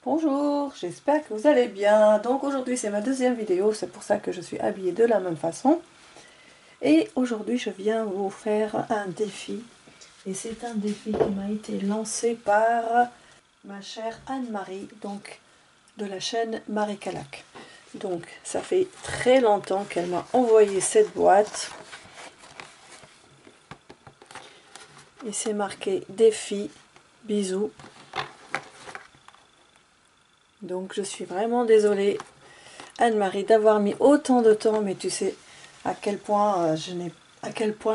Bonjour, j'espère que vous allez bien. Donc aujourd'hui c'est ma deuxième vidéo, c'est pour ça que je suis habillée de la même façon. Et aujourd'hui je viens vous faire un défi. Et c'est un défi qui m'a été lancé par ma chère Anne-Marie, donc de la chaîne Marie Calac. Donc ça fait très longtemps qu'elle m'a envoyé cette boîte. Et c'est marqué défi, bisous. Donc je suis vraiment désolée Anne-Marie d'avoir mis autant de temps, mais tu sais à quel point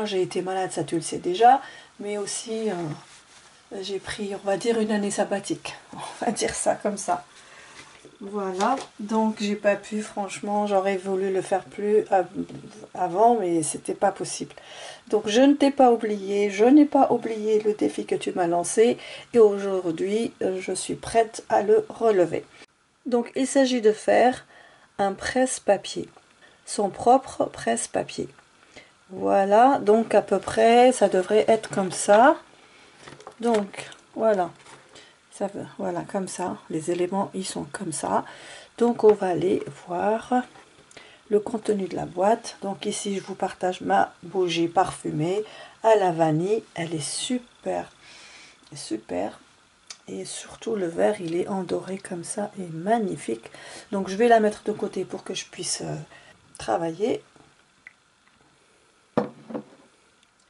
j'ai été malade, ça tu le sais déjà, mais aussi j'ai pris, on va dire, une année sabbatique, on va dire ça comme ça. Voilà, donc j'ai pas pu, franchement, j'aurais voulu le faire plus avant, mais c'était pas possible. Donc je ne t'ai pas oublié, je n'ai pas oublié le défi que tu m'as lancé, et aujourd'hui je suis prête à le relever. Donc il s'agit de faire un presse-papier, son propre presse-papier. Voilà, donc à peu près ça devrait être comme ça. Donc voilà, voilà comme ça, les éléments ils sont comme ça. Donc on va aller voir le contenu de la boîte. Donc ici je vous partage ma bougie parfumée à la vanille, elle est super, super. Et surtout le verre il est en doré comme ça et magnifique. Donc je vais la mettre de côté pour que je puisse travailler.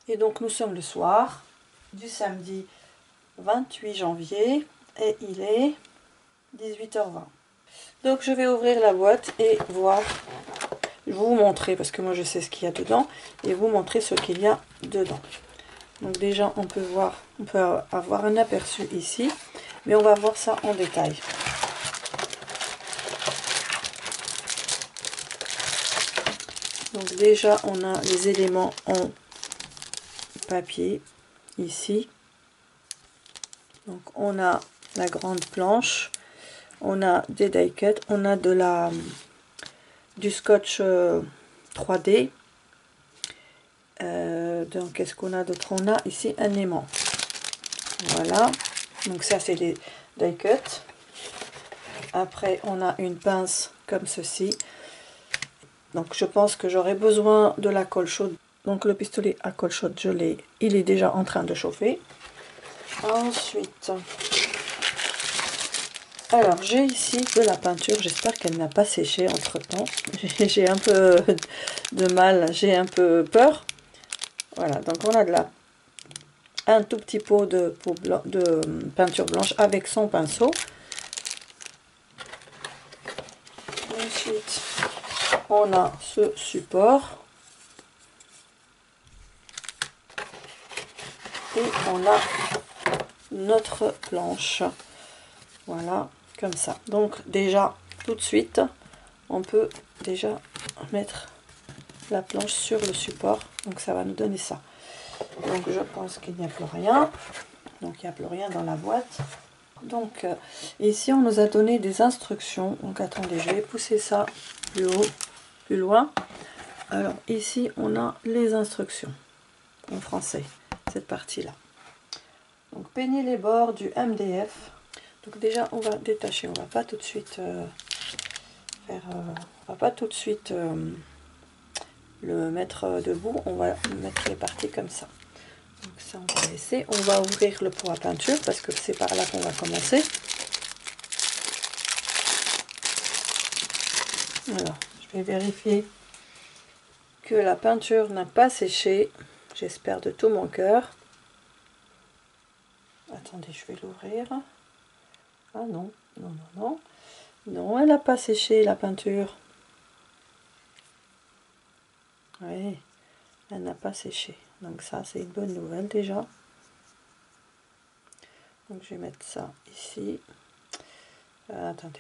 Et donc nous sommes le soir du samedi 28 janvier et il est 18h20. Donc je vais ouvrir la boîte et voir, vous montrer, parce que moi je sais ce qu'il y a dedans, et vous montrer ce qu'il y a dedans. Donc déjà on peut voir, on peut avoir un aperçu ici, mais on va voir ça en détail. Donc déjà on a les éléments en papier ici. Donc on a la grande planche, on a des die cuts, on a du scotch 3D. Donc qu'est-ce qu'on a d'autre? On a ici un aimant. Voilà, donc ça c'est les die cuts. Après on a une pince comme ceci. Donc je pense que j'aurai besoin de la colle chaude. Donc le pistolet à colle chaude, je l'ai, il est déjà en train de chauffer. Ensuite, alors j'ai ici de la peinture, j'espère qu'elle n'a pas séché entre temps. J'ai un peu de mal, j'ai un peu peur. Voilà, donc on a un tout petit pot de peinture blanche avec son pinceau. Ensuite, on a ce support. Et on a notre planche. Voilà, comme ça. Donc déjà, tout de suite, on peut déjà mettre la planche sur le support. Donc ça va nous donner ça. Donc je pense qu'il n'y a plus rien. Donc il n'y a plus rien dans la boîte. Donc ici on nous a donné des instructions. Donc attendez, je vais pousser ça plus haut, plus loin. Alors ici on a les instructions en français, cette partie là. Donc peignez les bords du MDF. Donc déjà on va détacher, on va pas tout de suite le mettre debout, on va mettre les parties comme ça. Donc ça on va laisser, on va ouvrir le pot à peinture parce que c'est par là qu'on va commencer. Alors je vais vérifier que la peinture n'a pas séché, j'espère de tout mon cœur. Attendez, je vais l'ouvrir. Ah non, non, non, non. Non, elle n'a pas séché la peinture. Oui, elle n'a pas séché. Donc ça, c'est une bonne nouvelle déjà. Donc je vais mettre ça ici. Attendez.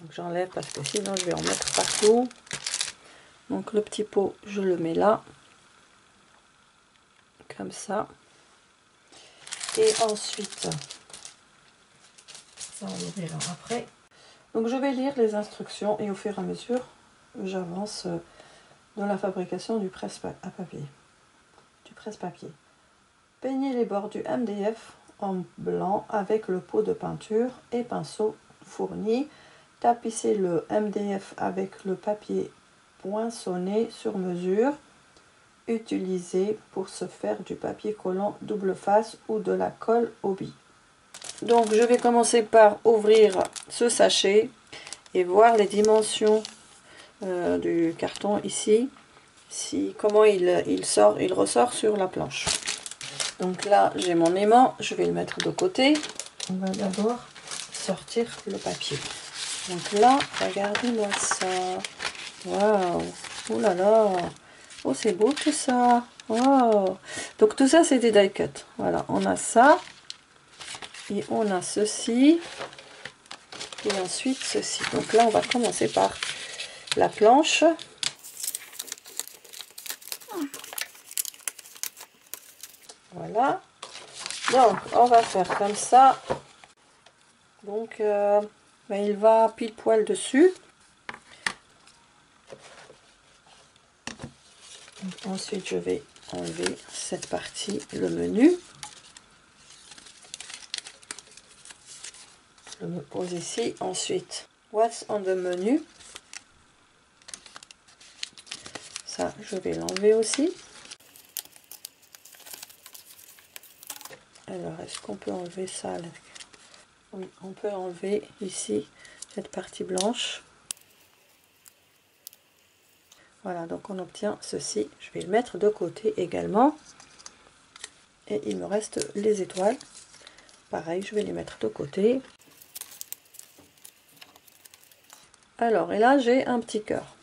Donc j'enlève parce que sinon je vais en mettre partout. Donc le petit pot, je le mets là. Comme ça. Et ensuite, ça on l'ouvrira après. Donc je vais lire les instructions et au fur et à mesure, j'avance dans la fabrication du presse-papier. Peignez les bords du MDF en blanc avec le pot de peinture et pinceau fourni. Tapissez le MDF avec le papier poinçonné sur mesure, utilisé pour se faire du papier collant double face ou de la colle au billes. Donc je vais commencer par ouvrir ce sachet et voir les dimensions du carton ici, comment il ressort sur la planche. Donc là j'ai mon aimant, je vais le mettre de côté. On va d'abord sortir le papier. Donc là, regardez-moi ça. Waouh! Oh là là! Oh, c'est beau tout ça! Waouh! Donc tout ça, c'est des die cuts. Voilà, on a ça. Et on a ceci. Et ensuite ceci. Donc là, on va commencer par la planche. Voilà. Donc, on va faire comme ça. Donc, ben, il va pile poil dessus. Donc, ensuite, je vais enlever cette partie, le menu. Je me pose ici. Ensuite, what's on the menu. Ça, je vais l'enlever aussi. Alors, est-ce qu'on peut enlever ça là? On peut enlever ici cette partie blanche. Voilà, donc on obtient ceci. Je vais le mettre de côté également. Et il me reste les étoiles. Pareil, je vais les mettre de côté. Alors, et là, j'ai un petit cœur.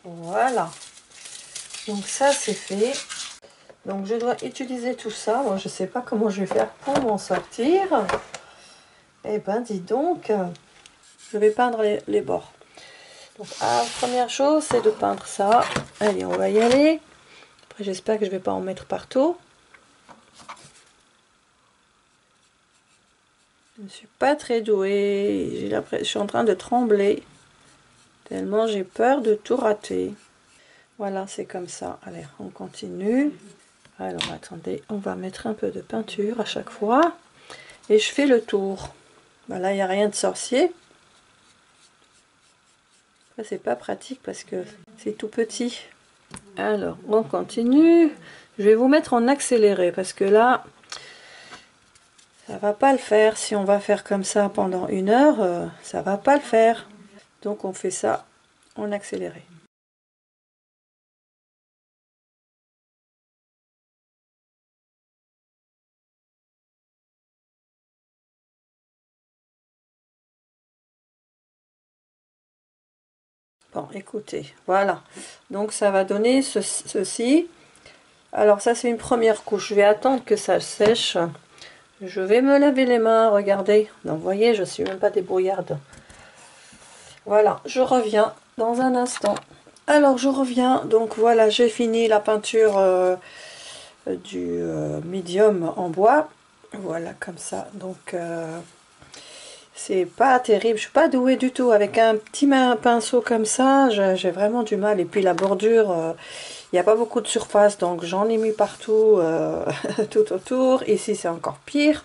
Voilà. Donc ça, c'est fait. Donc je dois utiliser tout ça. Moi, je ne sais pas comment je vais faire pour m'en sortir. Eh ben, dis donc, je vais peindre les bords. Donc, la première chose, c'est de peindre ça. Allez, on va y aller. Après, j'espère que je ne vais pas en mettre partout. Je ne suis pas très douée. Je suis en train de trembler. Tellement j'ai peur de tout rater. Voilà, c'est comme ça. Allez, on continue. Alors, attendez, on va mettre un peu de peinture à chaque fois. Et je fais le tour. Là, il n'y a rien de sorcier. C'est pas pratique parce que c'est tout petit. Alors, on continue. Je vais vous mettre en accéléré parce que là, ça va pas le faire. Si on va faire comme ça pendant 1 heure, ça va pas le faire. Donc, on fait ça en accéléré. Bon, écoutez, voilà. Donc, ça va donner ceci. Alors, ça, c'est une première couche. Je vais attendre que ça sèche. Je vais me laver les mains, regardez. Donc, vous voyez, je suis même pas débrouillarde. Voilà, je reviens dans un instant. Alors, je reviens. Donc, voilà, j'ai fini la peinture du médium en bois. Voilà, comme ça. Donc, c'est pas terrible. Je suis pas douée du tout. Avec un petit pinceau comme ça, j'ai vraiment du mal. Et puis, la bordure, il n'y a pas beaucoup de surface. Donc, j'en ai mis partout, tout autour. Ici, c'est encore pire.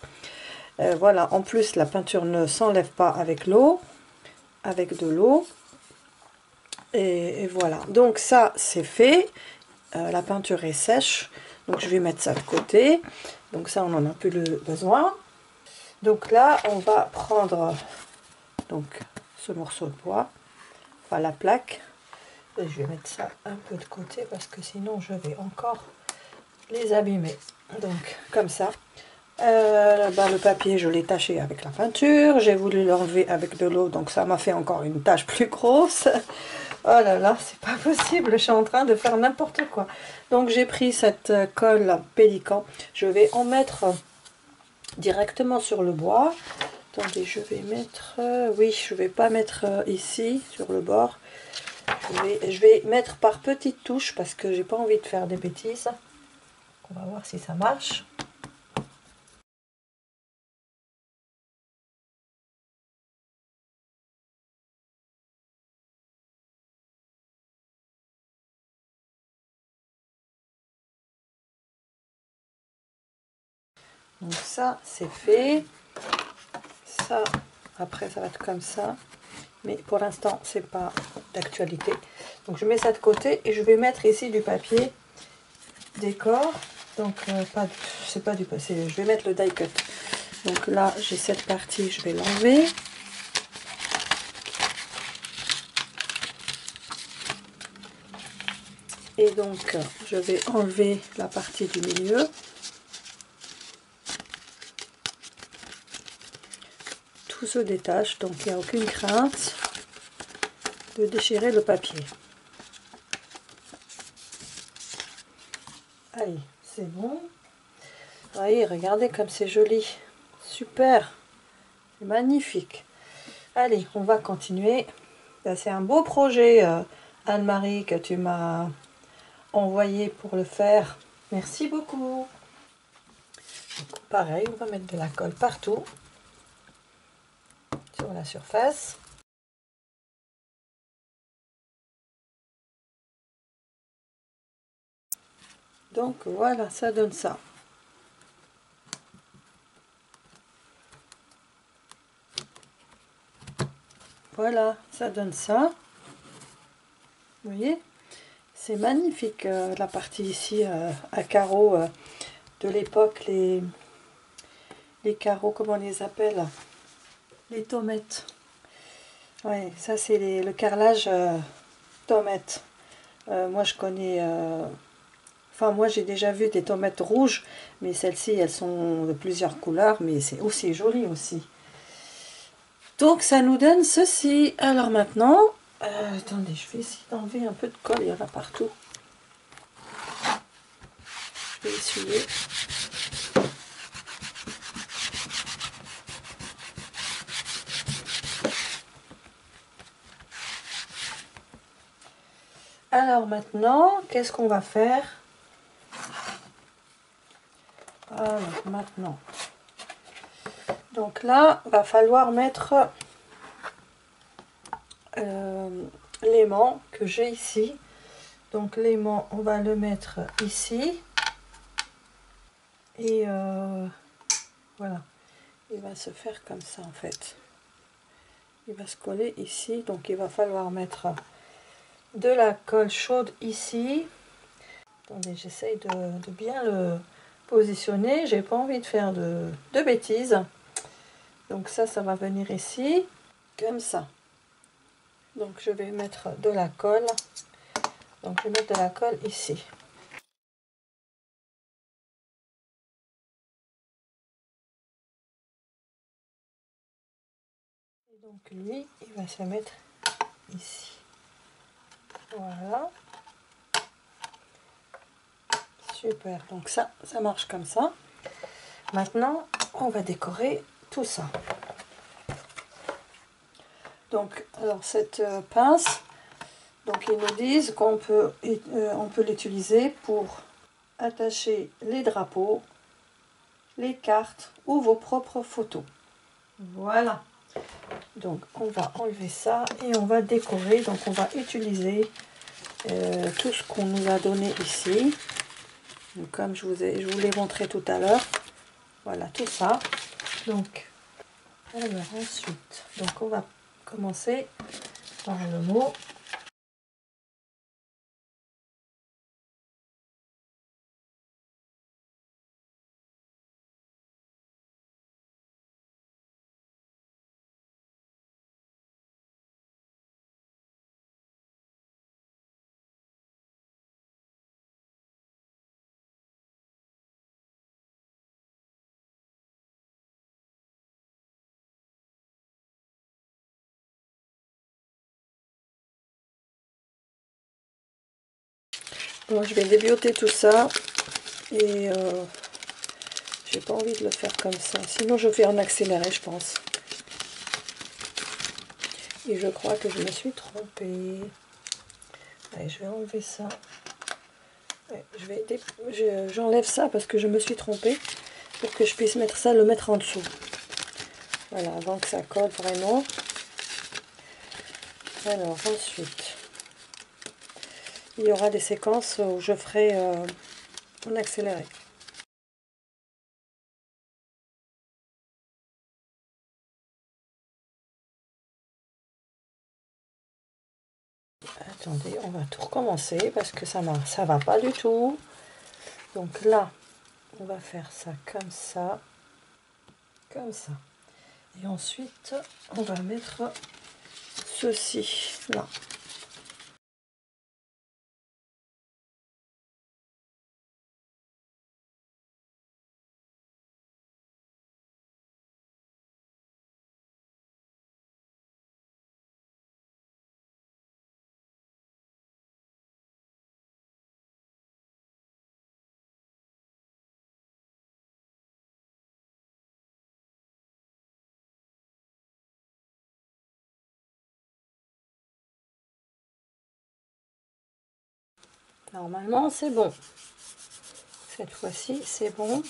Voilà, en plus, la peinture ne s'enlève pas avec l'eau. Avec de l'eau. Et voilà. Donc, ça, c'est fait. La peinture est sèche. Donc, je vais mettre ça de côté. Donc, ça, on n'en a plus besoin. Donc là, on va prendre donc ce morceau de bois, enfin la plaque, et je vais mettre ça un peu de côté parce que sinon je vais encore les abîmer. Donc comme ça. Le papier, je l'ai taché avec la peinture. J'ai voulu l'enlever avec de l'eau, donc ça m'a fait encore une tache plus grosse. Oh là là, c'est pas possible, je suis en train de faire n'importe quoi. Donc j'ai pris cette colle pélican. Je vais en mettre directement sur le bois. Attendez, je vais mettre... oui, je vais pas mettre ici, sur le bord. Je vais mettre par petites touches parce que j'ai pas envie de faire des bêtises. On va voir si ça marche. Donc ça c'est fait. Ça, après ça va être comme ça. Mais pour l'instant c'est pas d'actualité. Donc je mets ça de côté et je vais mettre ici du papier décor. Donc c'est pas du passé. Je vais mettre le die cut. Donc là j'ai cette partie, je vais l'enlever. Et donc je vais enlever la partie du milieu. Tout se détache, donc il n'y a aucune crainte de déchirer le papier. Allez, c'est bon. Voyez, regardez comme c'est joli. Super. C'est magnifique. Allez, on va continuer. C'est un beau projet, Anne-Marie, que tu m'as envoyé pour le faire. Merci beaucoup. Donc, pareil, on va mettre de la colle partout sur la surface. Donc voilà, ça donne ça. Voilà, ça donne ça. Vous voyez, c'est magnifique la partie ici à carreaux de l'époque, les carreaux, comment on les appelle? Les tomates. Ouais, ça c'est le carrelage tomate. Moi je connais, enfin moi j'ai déjà vu des tomates rouges, mais celles-ci elles sont de plusieurs couleurs, mais c'est aussi joli aussi. Donc ça nous donne ceci. Alors maintenant, attendez, je vais essayer d'enlever un peu de colle, il y en a partout. Je vais essuyer. Alors maintenant, qu'est-ce qu'on va faire? Alors maintenant, donc là, va falloir mettre l'aimant que j'ai ici. Donc l'aimant, on va le mettre ici. Et voilà, il va se faire comme ça en fait. Il va se coller ici. Donc il va falloir mettre de la colle chaude ici. Attendez, j'essaye de bien le positionner. J'ai pas envie de faire de bêtises. Donc ça va venir ici, comme ça. Donc je vais mettre de la colle. Donc je vais mettre de la colle ici. Et donc lui, il va se mettre ici. Voilà. Super. Donc ça marche comme ça. Maintenant, on va décorer tout ça. Donc, alors cette pince, donc ils nous disent qu'on peut, on peut l'utiliser pour attacher les drapeaux, les cartes ou vos propres photos. Voilà. Donc on va enlever ça et on va décorer. Donc on va utiliser tout ce qu'on nous a donné ici. Donc, comme je vous l'ai montré tout à l'heure. Voilà tout ça. Donc alors ensuite, donc on va commencer par le mot. Bon, je vais débioter tout ça et j'ai pas envie de le faire comme ça. Sinon, je fais en accéléré, je pense. Et je crois que je me suis trompée. Allez, je vais enlever ça. Ouais, j'enlève ça parce que je me suis trompée pour que je puisse mettre ça, le mettre en dessous. Voilà, avant que ça colle vraiment. Alors ensuite, il y aura des séquences où je ferai en accéléré. Attendez, on va tout recommencer parce que ça va pas du tout. Donc là, on va faire ça comme ça. Comme ça. Et ensuite, on va mettre ceci là. Normalement, c'est bon. Cette fois-ci, c'est bon.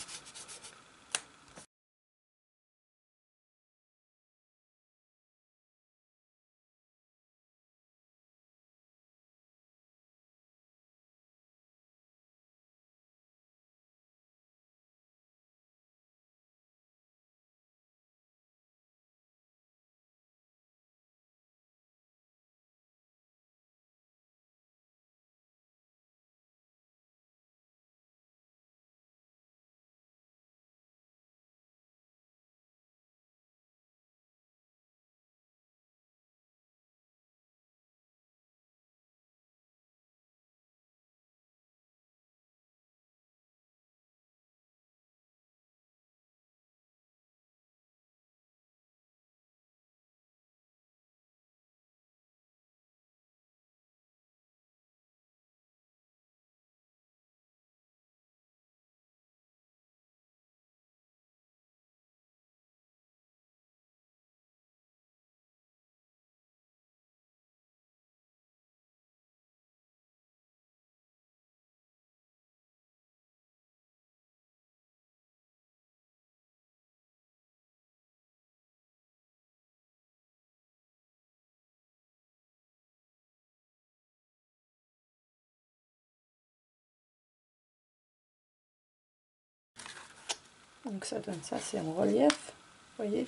Donc ça donne ça, c'est en relief, vous voyez.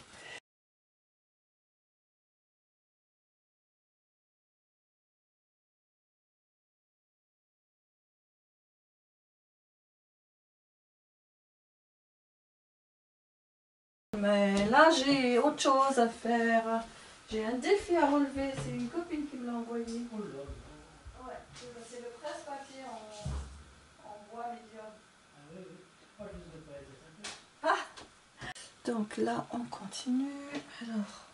Mais là, j'ai autre chose à faire. J'ai un défi à relever. C'est une copine qui me l'a envoyé. Oh là là. Ouais, c'est le presse-papier en bois médium. Ah oui, oui. Moi, je ne sais pas. Ah. Donc là, on continue. Alors.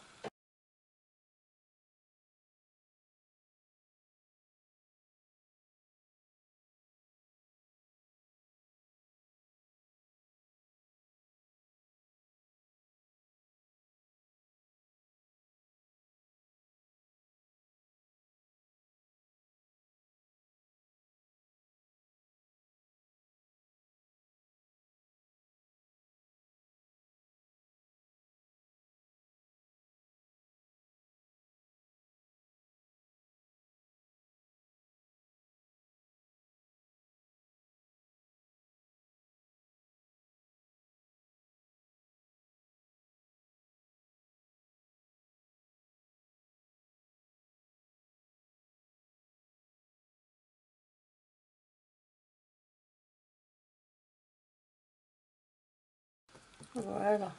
Voilà.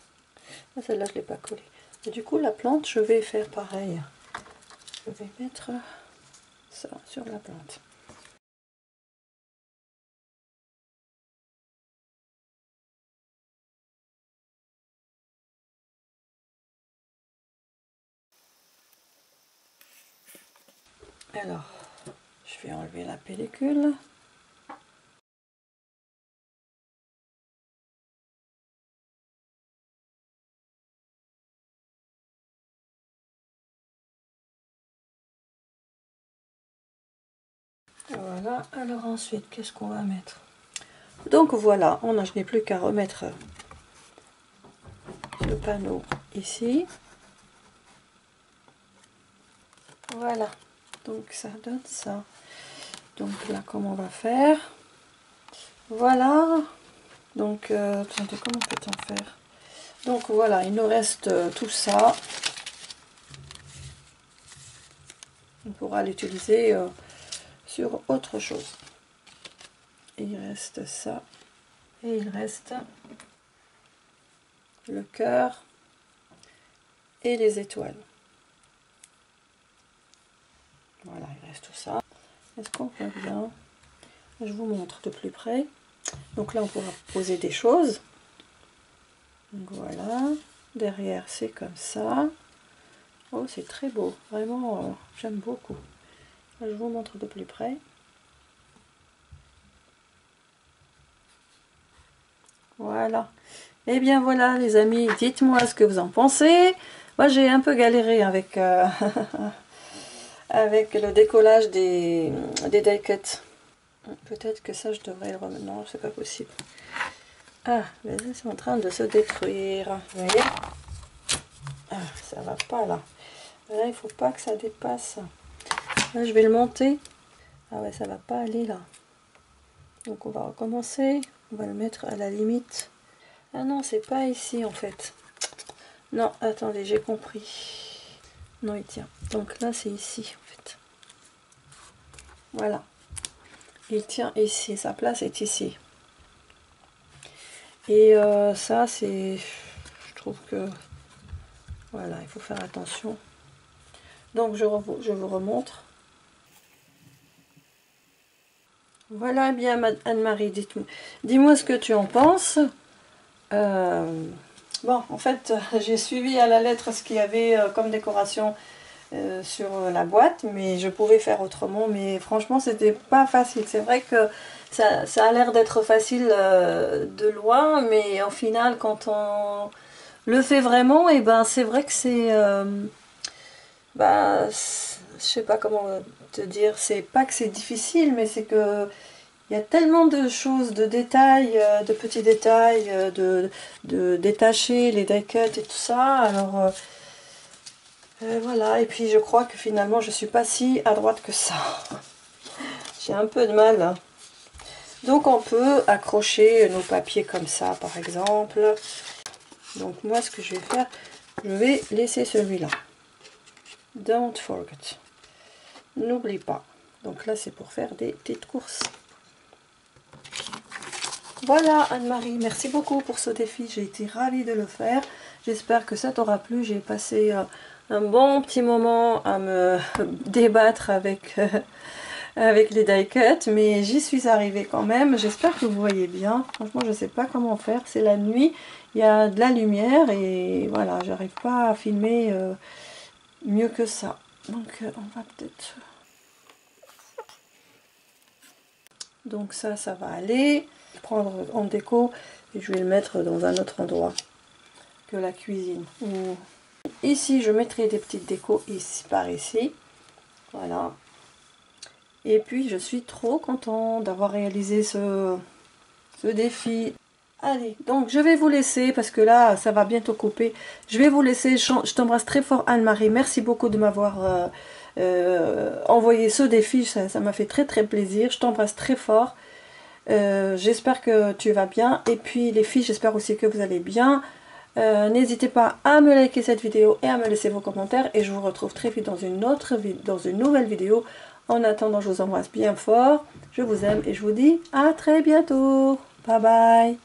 Celle-là, je ne l'ai pas collée. Et du coup, la plante, je vais faire pareil. Je vais mettre ça sur la plante. Alors, je vais enlever la pellicule. Voilà, alors ensuite, qu'est-ce qu'on va mettre? Donc voilà, je n'ai plus qu'à remettre le panneau ici. Voilà, donc ça donne ça. Donc là, comment on va faire? Voilà, donc attendez, comment peut-on faire? Donc voilà, il nous reste tout ça. On pourra l'utiliser sur autre chose. Et il reste ça. Et il reste le cœur et les étoiles. Voilà, il reste tout ça. Est-ce qu'on voit bien? Je vous montre de plus près. Donc là, on pourra poser des choses. Donc voilà. Derrière, c'est comme ça. Oh, c'est très beau. Vraiment, j'aime beaucoup. Là, je vous montre de plus près. Voilà. Et bien voilà, les amis, dites-moi ce que vous en pensez. Moi, j'ai un peu galéré avec, avec le décollage des die cuts. Peut-être que ça, je devrais le remettre. Non, c'est pas possible. Ah, mais c'est en train de se détruire. Vous voyez? Ah, ça va pas là. Là, il faut pas que ça dépasse. Là, je vais le monter. Ah ouais, ça va pas aller là. Donc, on va recommencer. On va le mettre à la limite. Ah non, c'est pas ici en fait. Non, attendez, j'ai compris. Non, il tient. Donc là, c'est ici en fait. Voilà. Il tient ici. Sa place est ici. Et ça, c'est... Je trouve que... Voilà, il faut faire attention. Donc, je vous remontre. Voilà, bien, Anne-Marie, dis-moi ce que tu en penses. Bon, en fait, j'ai suivi à la lettre ce qu'il y avait comme décoration sur la boîte, mais je pouvais faire autrement. Mais franchement, c'était pas facile. C'est vrai que ça a l'air d'être facile de loin, mais au final, quand on le fait vraiment, et ben c'est vrai que c'est... je sais pas comment te dire. C'est pas que c'est difficile, mais c'est que... Il y a tellement de choses, de détails, de petits détails, de détacher les die cuts et tout ça. Alors voilà, et puis je crois que finalement je suis pas si à droite que ça. J'ai un peu de mal. Hein. Donc on peut accrocher nos papiers comme ça par exemple. Donc moi ce que je vais faire, je vais laisser celui-là. Don't forget. N'oublie pas. Donc là c'est pour faire des petites courses. Voilà Anne-Marie, merci beaucoup pour ce défi, j'ai été ravie de le faire. J'espère que ça t'aura plu, j'ai passé un bon petit moment à me débattre avec, avec les die cuts, mais j'y suis arrivée quand même. J'espère que vous voyez bien, franchement je ne sais pas comment faire, c'est la nuit, il y a de la lumière et voilà, j'arrive pas à filmer mieux que ça. Donc on va peut-être... Donc ça va aller. Prendre en déco et je vais le mettre dans un autre endroit que la cuisine. Ici je mettrai des petites décos ici par ici, voilà. Et puis je suis trop contente d'avoir réalisé ce défi. Allez, donc je vais vous laisser parce que là ça va bientôt couper. Je vais vous laisser, je t'embrasse très fort Anne-Marie, merci beaucoup de m'avoir envoyé ce défi, ça m'a fait très plaisir, je t'embrasse très fort. J'espère que tu vas bien et puis les filles j'espère aussi que vous allez bien. N'hésitez pas à me liker cette vidéo et à me laisser vos commentaires et je vous retrouve très vite dans une nouvelle vidéo. En attendant je vous embrasse bien fort, je vous aime et je vous dis à très bientôt, bye bye.